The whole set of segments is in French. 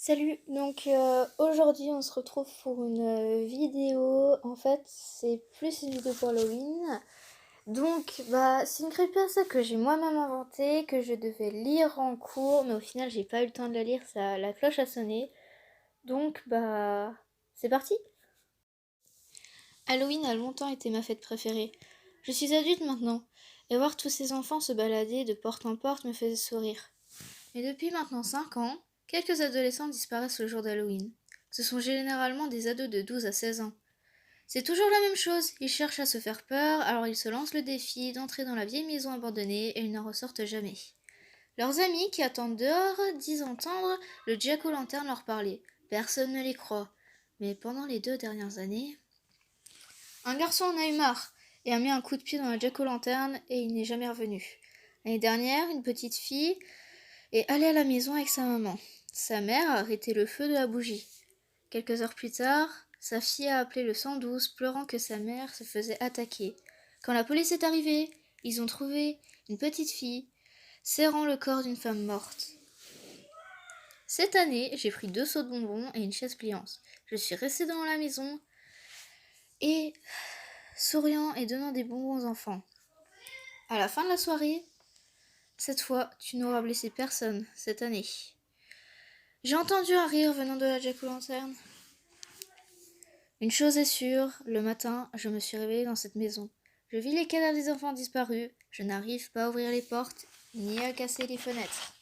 Salut, aujourd'hui on se retrouve pour une vidéo. En fait, c'est plus une vidéo pour Halloween. C'est une creepypasta que j'ai moi-même inventée, que je devais lire en cours, mais au final j'ai pas eu le temps de la lire, la cloche a sonné. C'est parti. Halloween a longtemps été ma fête préférée. Je suis adulte maintenant, et voir tous ces enfants se balader de porte en porte me faisait sourire. Mais depuis maintenant 5 ans, quelques adolescents disparaissent le jour d'Halloween. Ce sont généralement des ados de 12 à 16 ans. C'est toujours la même chose, ils cherchent à se faire peur, alors ils se lancent le défi d'entrer dans la vieille maison abandonnée et ils n'en ressortent jamais. Leurs amis qui attendent dehors disent entendre le jack-o'-lanterne leur parler. Personne ne les croit. Mais pendant les 2 dernières années, un garçon en a eu marre et a mis un coup de pied dans la jack-o'-lanterne et il n'est jamais revenu. L'année dernière, une petite fille est allée à la maison avec sa maman. Sa mère a arrêté le feu de la bougie. Quelques heures plus tard, sa fille a appelé le 112, pleurant que sa mère se faisait attaquer. Quand la police est arrivée, ils ont trouvé une petite fille serrant le corps d'une femme morte. Cette année, j'ai pris 2 seaux de bonbons et une chaise pliante. Je suis restée dans la maison et souriant et donnant des bonbons aux enfants. À la fin de la soirée, cette fois, tu n'auras blessé personne cette année. J'ai entendu un rire venant de la jack-o'-lanterne. Une chose est sûre, le matin, je me suis réveillée dans cette maison. Je vis les cadavres des enfants disparus. Je n'arrive pas à ouvrir les portes, ni à casser les fenêtres.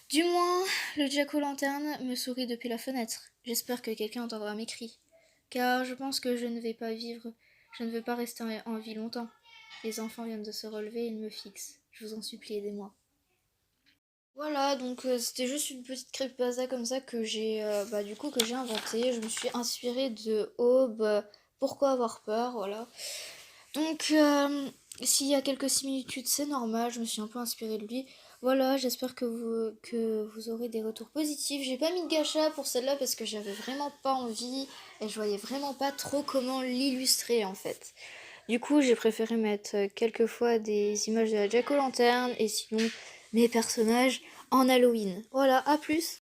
Du moins, le jack-o'-lanterne me sourit depuis la fenêtre. J'espère que quelqu'un entendra mes cris. Car je pense que je ne vais pas vivre, je ne veux pas rester en vie longtemps. Les enfants viennent de se relever et ils me fixent. Je vous en supplie, aidez-moi. Voilà, c'était juste une petite creepypasta comme ça que j'ai inventée. Je me suis inspirée de Aube, Pourquoi avoir peur, voilà. Donc s'il y a quelques similitudes, c'est normal, je me suis un peu inspirée de lui. Voilà, j'espère que vous aurez des retours positifs. J'ai pas mis de gacha pour celle-là parce que j'avais vraiment pas envie et je voyais vraiment pas trop comment l'illustrer en fait. Du coup, j'ai préféré mettre quelquefois des images de la Jack-o'-lanterne et sinon mes personnages en Halloween. Voilà, à plus!